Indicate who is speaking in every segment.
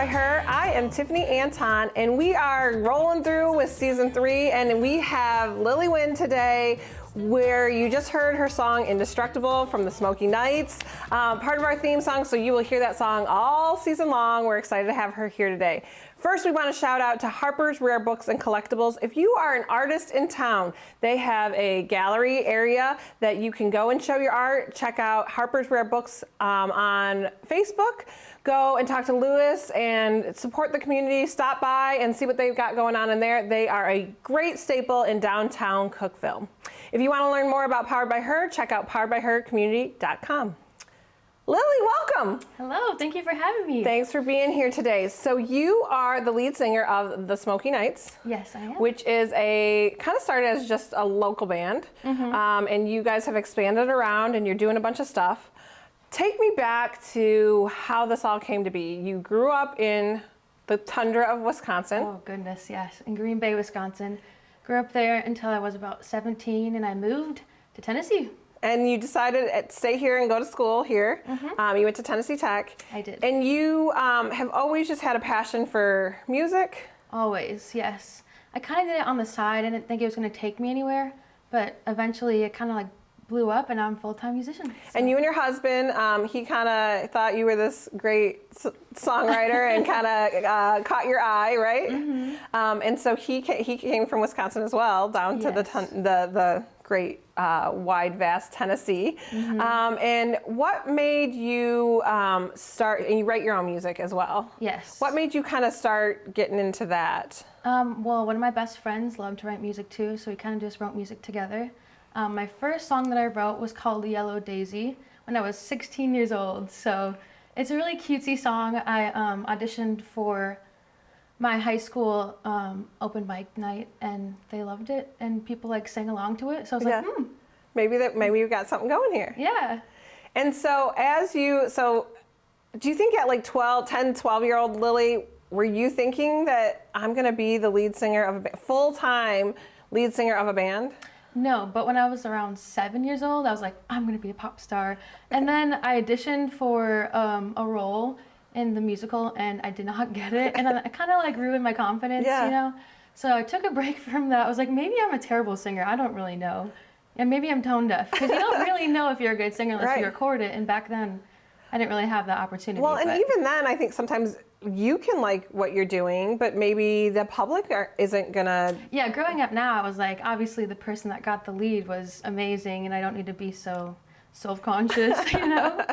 Speaker 1: by Her. I am Tiffany Anton, and we are rolling through with season 3, and we have Lily Nguyen today, where you just heard her song Indestructible from the Smoky Nights, part of our theme song, so you will hear that song all season long. We're excited to have her here today. First, we want to shout out to Harper's Rare Books and Collectibles. If you are an artist in town, they have a gallery area that you can go and show your art. Check out Harper's Rare Books on Facebook. Go and talk to Lewis and support the community. Stop by and see what they've got going on in there. They are a great staple in downtown Cookeville. If you want to learn more about Powered by Her, check out poweredbyhercommunity.com. Lily, welcome.
Speaker 2: Hello, thank you for having me.
Speaker 1: Thanks for being here today. So you are the lead singer of the Smoky Nights.
Speaker 2: Yes, I am.
Speaker 1: Which is kind of started as just a local band. And you guys have expanded around and you're doing a bunch of stuff. Take me back to how this all came to be. You grew up in the tundra of Wisconsin.
Speaker 2: Oh goodness, yes, in Green Bay, Wisconsin. Grew up there until I was about 17 and I moved to Tennessee.
Speaker 1: And you decided to stay here and go to school here. You went to Tennessee Tech.
Speaker 2: I did.
Speaker 1: And you have always just had a passion for music?
Speaker 2: Always, yes. I kind of did it on the side. I didn't think it was going to take me anywhere, but eventually it kind of like blew up and now I'm a full-time musician. So.
Speaker 1: And you and your husband, he kind of thought you were this great songwriter and kind of caught your eye, right? And so he came from Wisconsin as well, down to the great wide, vast Tennessee. And what made you start, and you write your own music as well?
Speaker 2: Yes.
Speaker 1: What made you kind of start getting into that?
Speaker 2: Well, one of my best friends loved to write music too, so we kind of just wrote music together. My first song that I wrote was called Yellow Daisy when I was 16 years old. So it's a really cutesy song. I auditioned for my high school open mic night and they loved it and people like sang along to it. So I was like,
Speaker 1: Maybe you got something going here.
Speaker 2: Yeah.
Speaker 1: And so do you think at like 10, 12-year-old Lily, were you thinking that I'm going to be the lead singer of a full-time lead singer of a band?
Speaker 2: No, but when I was around 7 years old, I was like, I'm going to be a pop star. And then I auditioned for a role in the musical and I did not get it. And then I kind of like ruined my confidence, you know? So I took a break from that. I was like, maybe I'm a terrible singer. I don't really know. And maybe I'm tone deaf because you don't really know if you're a good singer unless you record it. And back then, I didn't really have that opportunity.
Speaker 1: Well, and even then, I think sometimes you can like what you're doing, but maybe the public isn't gonna. Yeah,
Speaker 2: growing up now, I was like, obviously the person that got the lead was amazing and I don't need to be so self-conscious, you know?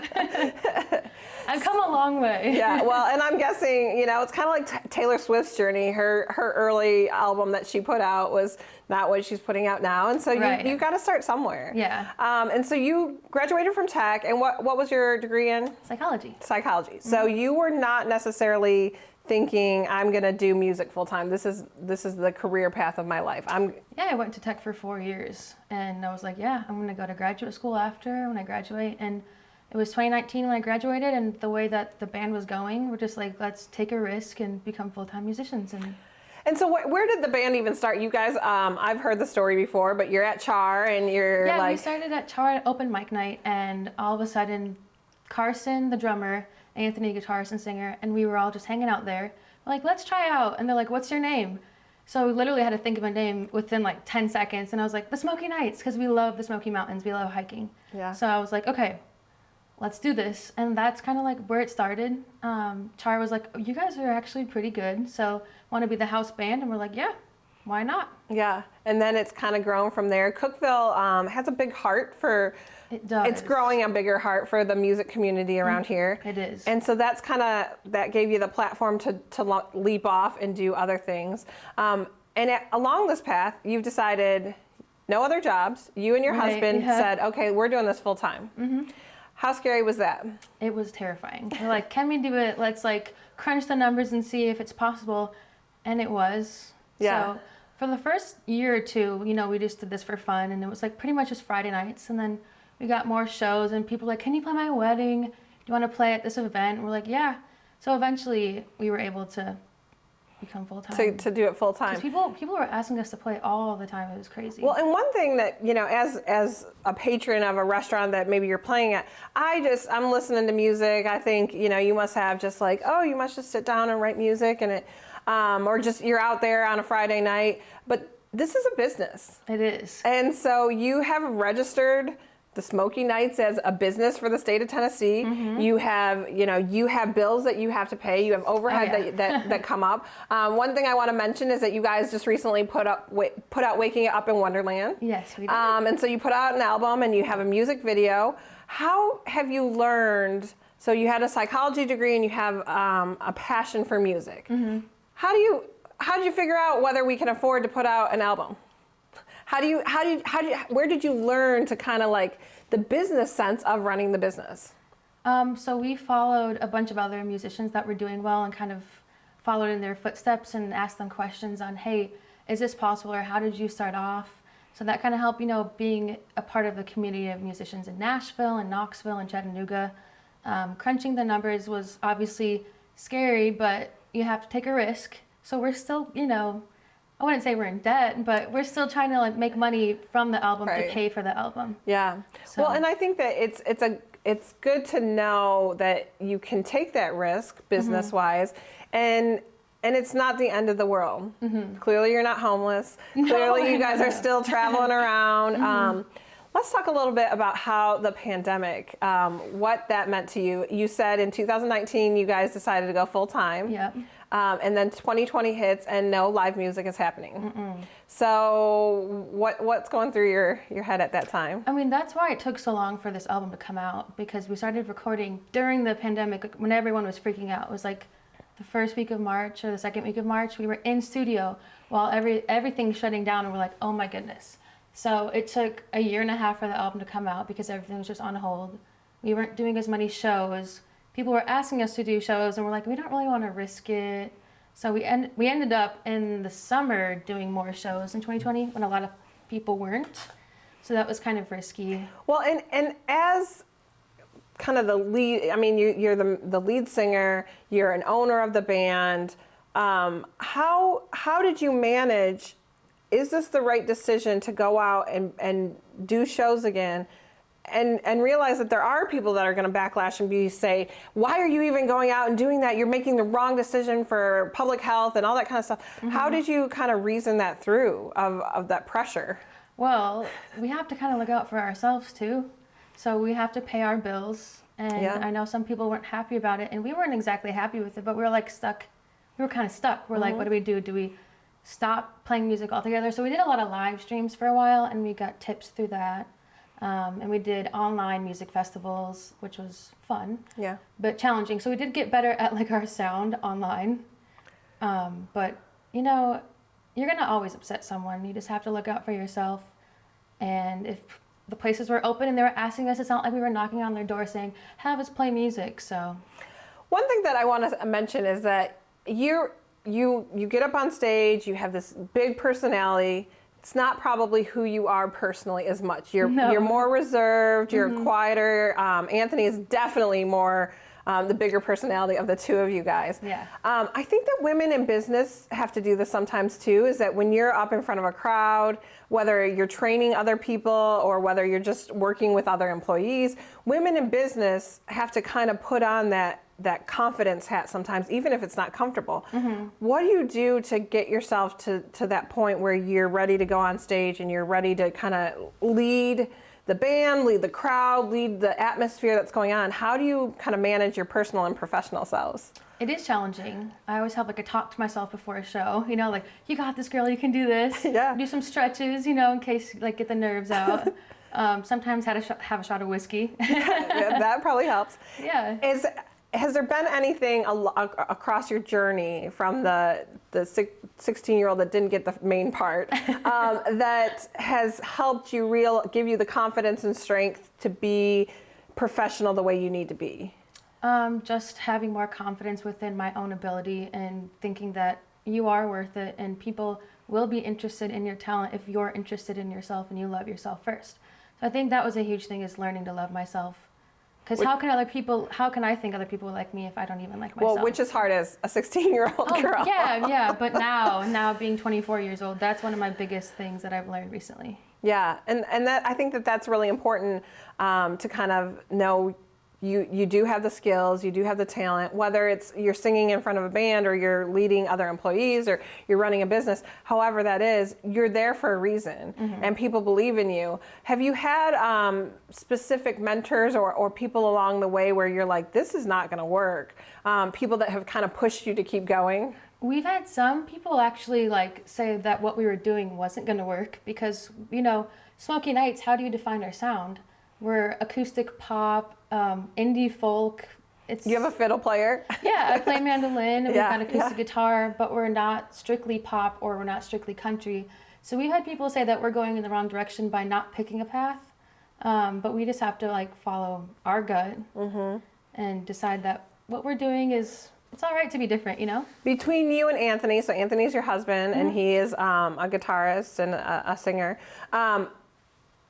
Speaker 2: I've come a long way.
Speaker 1: Yeah, well, and I'm guessing, you know, it's kind of like Taylor Swift's journey. Her early album that she put out was not what she's putting out now, and so you got to start somewhere.
Speaker 2: Yeah.
Speaker 1: And so you graduated from Tech, and what was your degree in?
Speaker 2: Psychology.
Speaker 1: Psychology. So you were not necessarily thinking, I'm going to do music full time. This is the career path of my life.
Speaker 2: Yeah, I went to Tech for 4 years, and I was like, yeah, I'm going to go to graduate school after when I graduate. And it was 2019 when I graduated, and the way that the band was going, we're just like, let's take a risk and become full-time musicians.
Speaker 1: And so where did the band even start? You guys, I've heard the story before, but you're at Char and you're like...
Speaker 2: Yeah, we started at Char at open mic night, and all of a sudden, Carson, the drummer, Anthony, guitarist and singer, and we were all just hanging out there. We're like, let's try out. And they're like, what's your name? So we literally had to think of a name within like 10 seconds. And I was like, the Smoky Nights, because we love the Smoky Mountains. We love hiking.
Speaker 1: Yeah.
Speaker 2: So I was like, okay, let's do this. And that's kind of like where it started. Char was like, you guys are actually pretty good. So want to be the house band? And we're like, yeah, why not?
Speaker 1: Yeah. And then it's kind of grown from there. Cookeville has a big heart for...
Speaker 2: It does.
Speaker 1: It's growing a bigger heart for the music community around here.
Speaker 2: It is.
Speaker 1: And so that's that gave you the platform to leap off and do other things. Along this path, you've decided no other jobs. You and your husband said, okay, we're doing this full time. How scary was that?
Speaker 2: It was terrifying. We're like, can we do it? Let's like crunch the numbers and see if it's possible. And it was.
Speaker 1: Yeah.
Speaker 2: So for the first year or two, you know, we just did this for fun, and it was like pretty much just Friday nights. And then we got more shows, and people were like, can you play my wedding? Do you want to play at this event? And we're like, yeah. So eventually we were able to become full-time.
Speaker 1: To do it full time.
Speaker 2: People were asking us to play all the time. It was crazy.
Speaker 1: Well, and one thing that, you know, as a patron of a restaurant that maybe you're playing at, I'm listening to music. I think, you know, you must have just like, oh, you must just sit down and write music and it, or just you're out there on a Friday night. But this is a business.
Speaker 2: It is.
Speaker 1: And so you have registered the Smoky Nights as a business for the state of Tennessee. You have, you know, you have bills that you have to pay. You have overhead that come up. One thing I want to mention is that you guys just recently put out Waking Up in Wonderland.
Speaker 2: Yes, we did.
Speaker 1: And so you put out an album and you have a music video. How have you learned? So you had a psychology degree and you have a passion for music. How did you figure out whether we can afford to put out an album? Where did you learn to kind of like the business sense of running the business?
Speaker 2: So we followed a bunch of other musicians that were doing well and kind of followed in their footsteps and asked them questions on, hey, is this possible, or how did you start off? So that kind of helped, you know, being a part of the community of musicians in Nashville and Knoxville and Chattanooga. Crunching the numbers was obviously scary, but you have to take a risk. So we're still, you know, I wouldn't say we're in debt, but we're still trying to like make money from the album to pay for the album.
Speaker 1: Yeah.
Speaker 2: So.
Speaker 1: Well, and I think that it's good to know that you can take that risk business-wise, and it's not the end of the world. Clearly, you're not homeless. Clearly, you guys are still traveling around. Let's talk a little bit about how the pandemic, what that meant to you. You said in 2019, you guys decided to go full time.
Speaker 2: Yep.
Speaker 1: And then 2020 hits and no live music is happening. So what's going through your head at that time?
Speaker 2: I mean, that's why it took so long for this album to come out, because we started recording during the pandemic when everyone was freaking out. It was like the first week of March or the second week of March. We were in studio while everything's shutting down, and we're like, oh my goodness. So it took a year and a half for the album to come out because everything was just on hold. We weren't doing as many shows. People were asking us to do shows, and we're like, we don't really want to risk it. So we ended up in the summer doing more shows in 2020 when a lot of people weren't. So that was kind of risky.
Speaker 1: Well, and as kind of the lead, I mean, you're the lead singer, you're an owner of the band. How did you manage? Is this the right decision to go out and do shows again? And realize that there are people that are going to backlash and say, why are you even going out and doing that? You're making the wrong decision for public health and all that kind of stuff. How did you kind of reason that through of that pressure?
Speaker 2: Well, we have to kind of look out for ourselves too. So we have to pay our bills. And I know some people weren't happy about it, and we weren't exactly happy with it, but we were like stuck. We were kind of stuck. We're like, what do we do? Do we stop playing music altogether? So we did a lot of live streams for a while, and we got tips through that. And we did online music festivals, which was fun, but challenging. So we did get better at like our sound online. But you know, you're gonna always upset someone. You just have to look out for yourself. And if the places were open and they were asking us, it's not like we were knocking on their door saying, have us play music. So
Speaker 1: one thing that I want to mention is that you get up on stage, you have this big personality. It's not probably who you are personally as much. You're more reserved, you're quieter. Anthony is definitely more the bigger personality of the two of you guys.
Speaker 2: Yeah.
Speaker 1: I think that women in business have to do this sometimes too, is that when you're up in front of a crowd, whether you're training other people or whether you're just working with other employees, women in business have to kind of put on that confidence hat sometimes, even if it's not comfortable. What do you do to get yourself to that point where you're ready to go on stage and you're ready to kind of lead the band, lead the crowd, lead the atmosphere that's going on? How do you kind of manage your personal and professional selves?
Speaker 2: it is challenging. I always have like a talk to myself before a show, you know, like, you got this, girl, you can do this.
Speaker 1: Yeah.
Speaker 2: Do some stretches, you know, in case like get the nerves out. Sometimes have a shot of whiskey.
Speaker 1: Yeah, that probably helps.
Speaker 2: Yeah.
Speaker 1: Has there been anything across your journey from the 16-year-old that didn't get the main part that has helped you give you the confidence and strength to be professional the way you need to be?
Speaker 2: Just having more confidence within my own ability and thinking that you are worth it and people will be interested in your talent if you're interested in yourself and you love yourself first. So I think that was a huge thing, is learning to love myself Because how can I think other people like me if I don't even like myself?
Speaker 1: Well, which is hard as a 16-year-old girl.
Speaker 2: Yeah, but now being 24 years old, that's one of my biggest things that I've learned recently.
Speaker 1: Yeah, and that I think that's really important to kind of know you do have the skills, you do have the talent, whether it's you're singing in front of a band or you're leading other employees or you're running a business, however that is, you're there for a reason and people believe in you. Have you had specific mentors or people along the way where you're like, this is not going to work? People that have kind of pushed you to keep going?
Speaker 2: We've had some people actually like say that what we were doing wasn't going to work because, Smoky Nights, how do you define our sound? We're acoustic pop, indie folk.
Speaker 1: You have a fiddle player?
Speaker 2: Yeah, I play mandolin and we've got acoustic guitar, but we're not strictly pop or we're not strictly country. So we've had people say that we're going in the wrong direction by not picking a path, but we just have to like follow our gut and decide that what we're doing is, it's all right to be different, Between
Speaker 1: you and Anthony, so Anthony's your husband and he is a guitarist and a singer.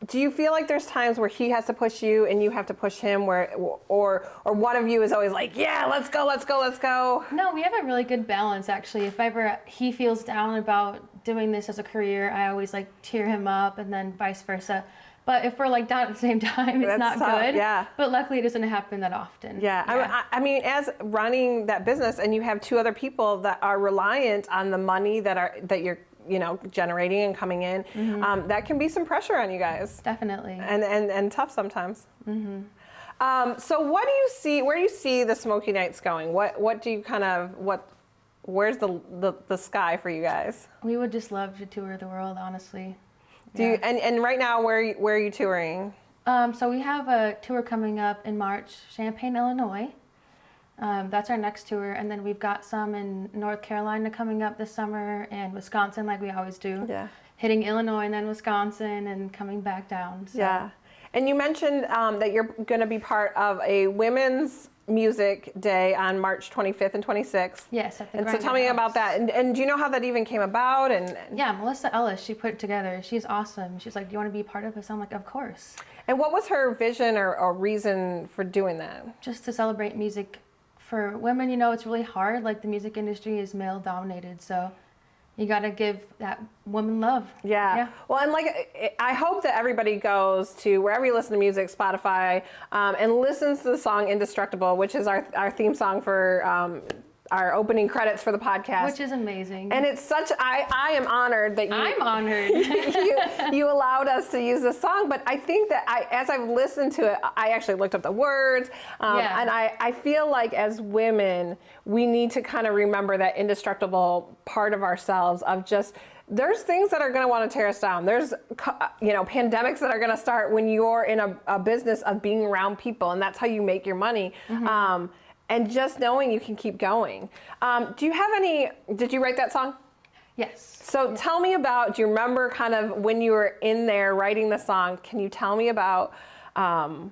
Speaker 1: Do you feel like there's times where he has to push you and you have to push him, or one of you is always like, yeah, let's go, let's go, let's go?
Speaker 2: No, we have a really good balance actually. If ever he feels down about doing this as a career, I always like cheer him up, and then vice versa. But if we're like down at the same time, it's not good.
Speaker 1: Yeah.
Speaker 2: But luckily it doesn't happen that often.
Speaker 1: Yeah. I mean, as running that business and you have two other people that are reliant on the money that you're generating and coming in, that can be some pressure on you guys.
Speaker 2: Definitely.
Speaker 1: And tough sometimes. So what do you see, where do you see the Smoky Nights going? What do you where's the sky for you guys?
Speaker 2: We would just love to tour the world, honestly.
Speaker 1: And right now, where are you touring?
Speaker 2: So we have a tour coming up in March, Champaign, Illinois. That's our next tour, and then we've got some in North Carolina coming up this summer, and Wisconsin, like we always do.
Speaker 1: Yeah.
Speaker 2: Hitting Illinois and then Wisconsin, and coming back down. So.
Speaker 1: Yeah. And you mentioned that you're going to be part of a women's music day on March 25th and 26th.
Speaker 2: Yes, at the
Speaker 1: And so
Speaker 2: Grinder
Speaker 1: tell me
Speaker 2: House.
Speaker 1: about that. And do you know how that even came about?
Speaker 2: Yeah, Melissa Ellis, she put it together. She's awesome. She's like, do you want to be part of this? I'm like, of course.
Speaker 1: And what was her vision or reason for doing that?
Speaker 2: Just to celebrate music. For women, it's really hard. Like the music industry is male dominated, so you got to give that woman love.
Speaker 1: Yeah. Well, and I hope that everybody goes to wherever you listen to music, Spotify, and listens to the song "Indestructible," which is our theme song for our opening credits for the podcast.
Speaker 2: Which is amazing.
Speaker 1: And it's I am honored that
Speaker 2: I'm honored.
Speaker 1: you allowed us to use this song. But I think that as I've listened to it, I actually looked up the words. And I feel like as women, we need to kind of remember that indestructible part of ourselves of just, there's things that are going to want to tear us down. There's, pandemics that are going to start when you're in a business of being around people, and that's how you make your money. And just knowing you can keep going. Did you write that song?
Speaker 2: Yes.
Speaker 1: So tell me about, do you remember kind of when you were in there writing the song, can you tell me about the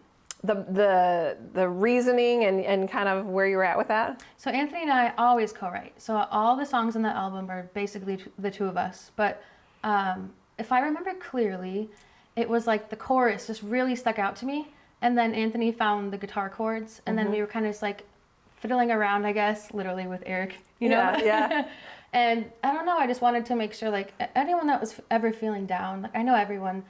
Speaker 1: reasoning and kind of where you were at with that?
Speaker 2: So Anthony and I always co-write. So all the songs on the album are basically the two of us. But if I remember clearly, it was like the chorus just really stuck out to me. And then Anthony found the guitar chords, and then we were kind of just like fiddling around, I guess, literally with Eric,
Speaker 1: Yeah.
Speaker 2: And I don't know, I just wanted to make sure, like, anyone that was ever feeling down, like, I know everyone.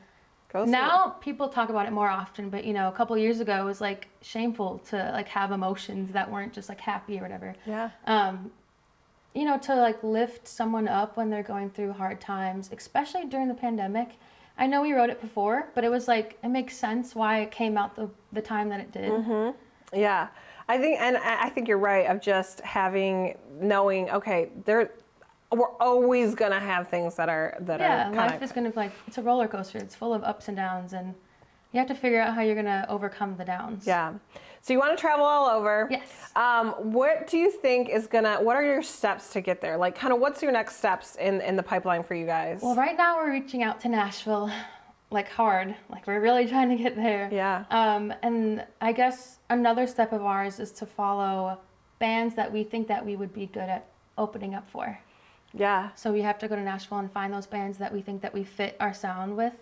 Speaker 2: Now people talk about it more often, but, a couple of years ago, it was, like, shameful to, like, have emotions that weren't just, like, happy or whatever.
Speaker 1: Yeah.
Speaker 2: To, like, lift someone up when they're going through hard times, especially during the pandemic. I know we wrote it before, but it was like, it makes sense why it came out the time that it did.
Speaker 1: Yeah. I think you're right of just knowing, okay, we're always going to have things that are
Speaker 2: life is going to it's a roller coaster. It's full of ups and downs, and you have to figure out how you're going to overcome the downs.
Speaker 1: Yeah. So you want to travel all over.
Speaker 2: Yes.
Speaker 1: What do you think what are your steps to get there? Like, kind of what's your next steps in the pipeline for you guys?
Speaker 2: Well, right now we're reaching out to Nashville, like hard. Like, we're really trying to get there.
Speaker 1: Yeah.
Speaker 2: And I guess another step of ours is to follow bands that we think that we would be good at opening up for.
Speaker 1: Yeah.
Speaker 2: So we have to go to Nashville and find those bands that we think that we fit our sound with.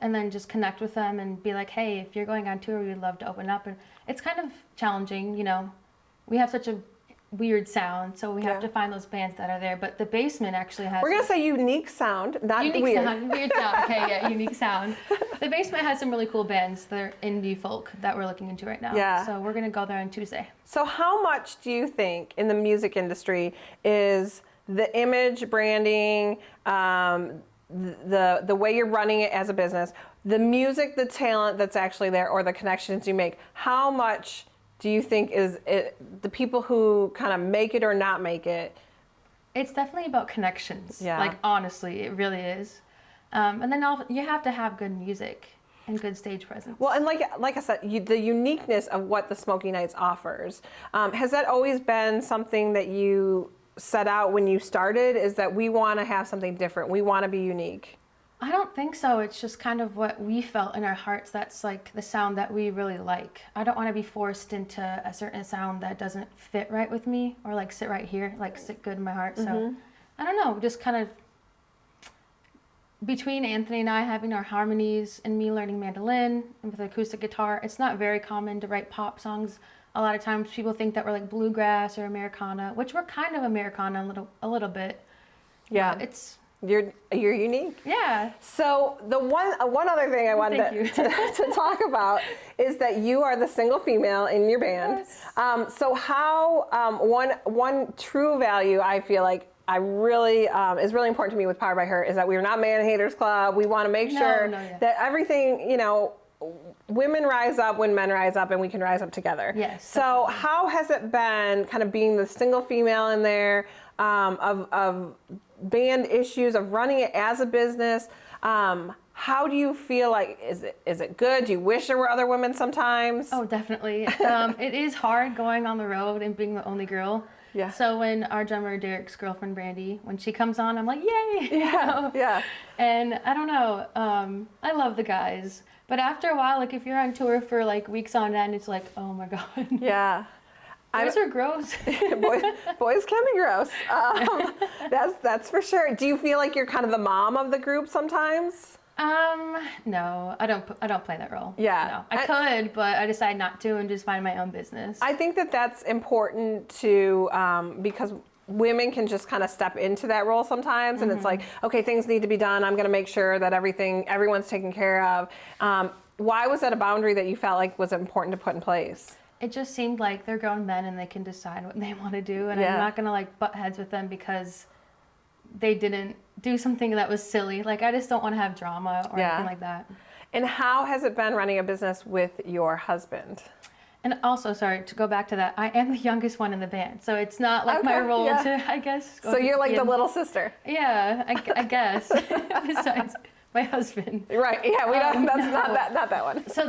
Speaker 2: and then just connect with them and be like, hey, if you're going on tour, we'd love to open up. And it's kind of challenging, you know. We have such a weird sound, so we have to find those bands that are there. But the basement actually has...
Speaker 1: We're going to say unique sound, not
Speaker 2: unique
Speaker 1: weird.
Speaker 2: Sound, weird sound. Okay, yeah, unique sound. The basement has some really cool bands that are indie folk that we're looking into right now.
Speaker 1: Yeah.
Speaker 2: So we're going to go there on Tuesday.
Speaker 1: So how much do you think in the music industry is the image, branding, the way you're running it as a business, the music, the talent that's actually there, or the connections you make, how much do you think is it, the people who kind of make it or not make it?
Speaker 2: It's definitely about connections.
Speaker 1: Yeah.
Speaker 2: Like, honestly, it really is. And then you have to have good music and good stage presence.
Speaker 1: Well, and like I said, the uniqueness of what the Smoky Nights offers, has that always been something that you set out when you started, is that we want to have something different, we want to be unique?
Speaker 2: I don't think so. It's just kind of what we felt in our hearts. That's like the sound that we really like. I don't want to be forced into a certain sound that doesn't fit right with me, or like sit right here, like sit good in my heart. So I don't know, just kind of between Anthony and I having our harmonies and me learning mandolin and with acoustic guitar, it's not very common to write pop songs. A lot of times people think that we're like bluegrass or Americana, which we're kind of Americana a little bit.
Speaker 1: Yeah,
Speaker 2: it's
Speaker 1: you're unique.
Speaker 2: Yeah.
Speaker 1: So the one other thing I wanted to talk about is that you are the single female in your band. Yes. So how one true value I feel like I really is really important to me with Powered by Her is that we are not Man Haters Club. We want to make sure that everything, you know, women rise up when men rise up, and we can rise up together.
Speaker 2: Yes.
Speaker 1: So definitely. How has it been kind of being the single female in there, of band issues, of running it as a business? How do you feel like, is it good? Do you wish there were other women sometimes?
Speaker 2: Oh, definitely. It is hard going on the road and being the only girl.
Speaker 1: Yeah.
Speaker 2: So when our drummer Derek's girlfriend Brandy, when she comes on, I'm like, yay!
Speaker 1: Yeah. Yeah.
Speaker 2: And I don't know, I love the guys, but after a while, like if you're on tour for like weeks on end, it's like, oh my god.
Speaker 1: Yeah.
Speaker 2: Boys are gross.
Speaker 1: boys can be gross. That's for sure. Do you feel like you're kind of the mom of the group sometimes?
Speaker 2: No, I don't play that role.
Speaker 1: Yeah.
Speaker 2: No. I could, but I decide not to and just mind my own business.
Speaker 1: I think that that's important to, because women can just kind of step into that role sometimes, and it's like, okay, things need to be done. I'm going to make sure that everyone's taken care of. Why was that a boundary that you felt like was important to put in place?
Speaker 2: It just seemed like they're grown men and they can decide what they want to do, and I'm not going to like butt heads with them because they didn't do something that was silly. Like, I just don't want to have drama or anything like that. And
Speaker 1: how has it been running a business with your husband?
Speaker 2: And also, sorry, to go back to that, I am the youngest one in the band, so it's not like my role to, I guess.
Speaker 1: So you're like the little sister.
Speaker 2: Yeah, I guess. Besides my husband.
Speaker 1: Right. Yeah. We don't. That's not that one.
Speaker 2: So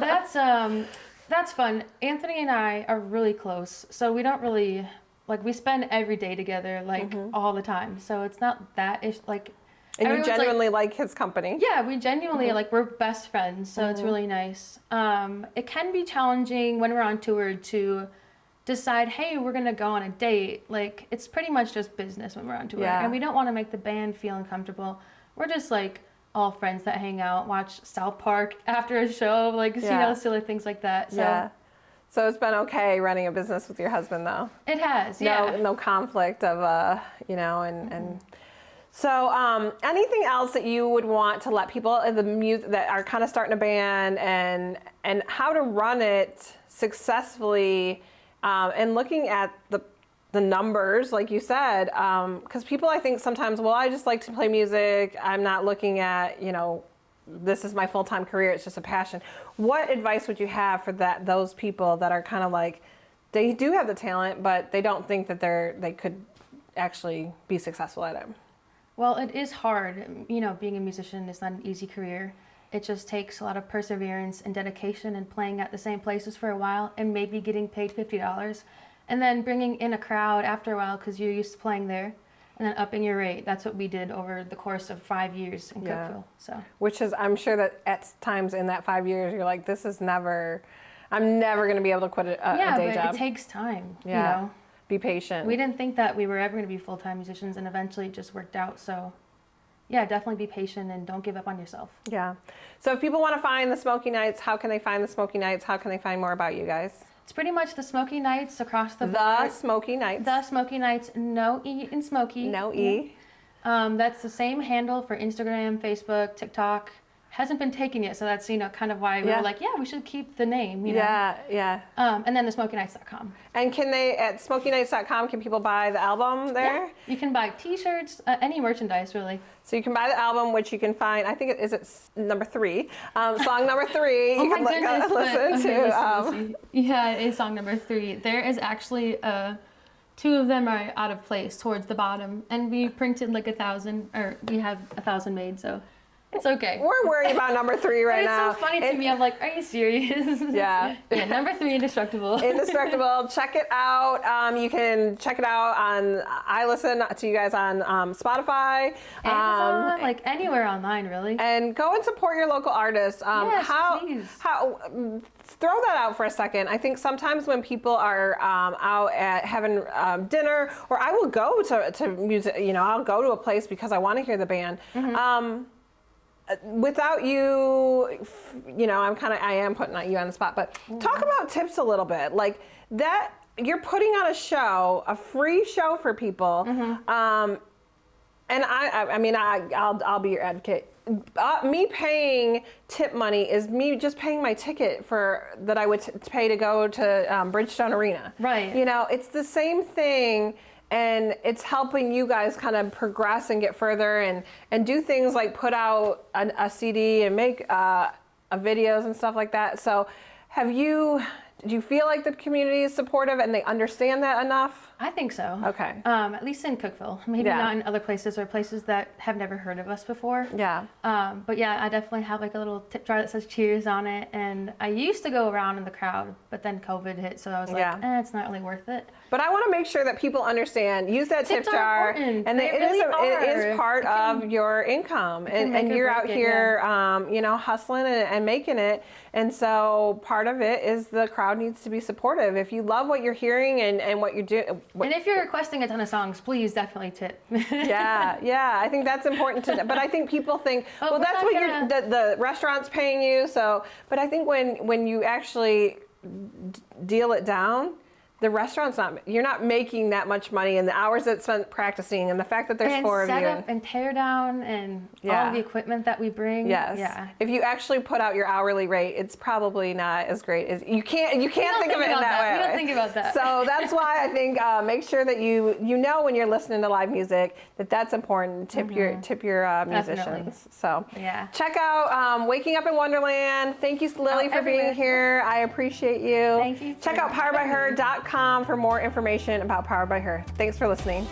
Speaker 2: that's fun. Anthony and I are really close, so we don't really like, we spend every day together, like all the time. So it's not that like.
Speaker 1: And you genuinely like his company?
Speaker 2: Yeah, we genuinely, like, we're best friends, so it's really nice. It can be challenging when we're on tour to decide, hey, we're going to go on a date. Like, it's pretty much just business when we're on tour.
Speaker 1: Yeah.
Speaker 2: And we don't want to make the band feel uncomfortable. We're just, like, all friends that hang out, watch South Park after a show, like, you know, silly things like that. So,
Speaker 1: so it's been okay running a business with your husband, though?
Speaker 2: It has, yeah.
Speaker 1: No conflict of, you know, and so anything else that you would want to let people in the music that are kind of starting a band and how to run it successfully, and looking at the numbers, like you said, because people, I think sometimes, well, I just like to play music. I'm not looking at, you know, this is my full-time career. It's just a passion. What advice would you have for those people that are kind of like, they do have the talent, but they don't think that they could actually be successful at it?
Speaker 2: Well, it is hard. You know, being a musician is not an easy career. It just takes a lot of perseverance and dedication and playing at the same places for a while and maybe getting paid $50 and then bringing in a crowd after a while because you're used to playing there and then upping your rate. That's what we did over the course of 5 years in Cookeville. So, which
Speaker 1: is, I'm sure that at times in that 5 years, you're like, I'm never going to be able to quit a day job.
Speaker 2: Yeah, but it takes time, you know. Be
Speaker 1: patient.
Speaker 2: We didn't think that we were ever going to be full-time musicians, and eventually it just worked out. So, yeah, definitely be patient and don't give up on yourself.
Speaker 1: Yeah. So if people want to find the Smoky Nights, how can they find the Smoky Nights? How can they find more about you guys?
Speaker 2: It's pretty much the Smoky Nights across the
Speaker 1: The
Speaker 2: board.
Speaker 1: Smoky Nights.
Speaker 2: The Smoky Nights, no E in Smoky.
Speaker 1: No E.
Speaker 2: That's the same handle for Instagram, Facebook, TikTok. Hasn't been taken yet, so that's, you know, kind of why we were like, yeah, we should keep the name, you know?
Speaker 1: Yeah.
Speaker 2: And then the SmokyNights.com.
Speaker 1: And can they, at SmokyNights.com, can people buy the album there?
Speaker 2: Yeah. You can buy t-shirts, any merchandise, really.
Speaker 1: So you can buy the album, which you can find, I think it's number 3, song number 3.
Speaker 2: Oh
Speaker 1: You
Speaker 2: my
Speaker 1: can
Speaker 2: goodness,
Speaker 1: listen to.
Speaker 2: let's see. Yeah, it is song number 3. There is actually 2 of them are out of place towards the bottom, and we printed like 1,000, or we have 1,000 made, so it's okay.
Speaker 1: We're worried about number 3 right now.
Speaker 2: It's so funny to me. I'm like, are you serious?
Speaker 1: Yeah.
Speaker 2: Yeah, number 3, Indestructible.
Speaker 1: Indestructible. Check it out. You can check it out on, I listen to you guys on Spotify.
Speaker 2: Amazon, like anywhere online, really.
Speaker 1: And go and support your local artists.
Speaker 2: Yes, please.
Speaker 1: Throw that out for a second. I think sometimes when people are out at having dinner, or I will go to music, you know, I'll go to a place because I want to hear the band. Without you, you know, I am putting you on the spot, but talk about tips a little bit. Like that, you're putting on a show, a free show for people. And I'll be your advocate. Me paying tip money is me just paying my ticket that I would pay to go to Bridgestone Arena.
Speaker 2: Right.
Speaker 1: You know, it's the same thing. And it's helping you guys kind of progress and get further and do things like put out a CD and make videos and stuff like that. So do you feel like the community is supportive and they understand that enough?
Speaker 2: I think so.
Speaker 1: Okay.
Speaker 2: At least in Cookeville. Maybe not in other places or places that have never heard of us before.
Speaker 1: Yeah.
Speaker 2: But yeah, I definitely have like a little tip jar that says cheers on it. And I used to go around in the crowd, but then COVID hit. So I was like, it's not really worth it.
Speaker 1: But I want to make sure that people understand, use that tip jar.
Speaker 2: Important.
Speaker 1: And it is part of your income. And you're out here, you know, hustling and making it. And so part of it is the crowd needs to be supportive. If you love what you're hearing and what you're doing.
Speaker 2: And if you're requesting a ton of songs, please definitely tip.
Speaker 1: Yeah, I think that's important to. But I think people think, well, that's what the restaurant's paying you. So, but I think when you actually deal it down, the restaurant's you're not making that much money, and the hours that's spent practicing, and the fact that there's 4 of you.
Speaker 2: And setup and tear down and all the equipment that we bring.
Speaker 1: Yes.
Speaker 2: Yeah.
Speaker 1: If you actually put out your hourly rate, it's probably not as great as you can't think of it in that way.
Speaker 2: We don't think about that.
Speaker 1: So that's why I think make sure that you know when you're listening to live music that's important. Tip your musicians.
Speaker 2: Definitely.
Speaker 1: So check out Waking Up in Wonderland. Thank you, Lily, for being here. I appreciate you.
Speaker 2: Thank you.
Speaker 1: Check out poweredbyher.com for more information about Powered by Her. Thanks for listening.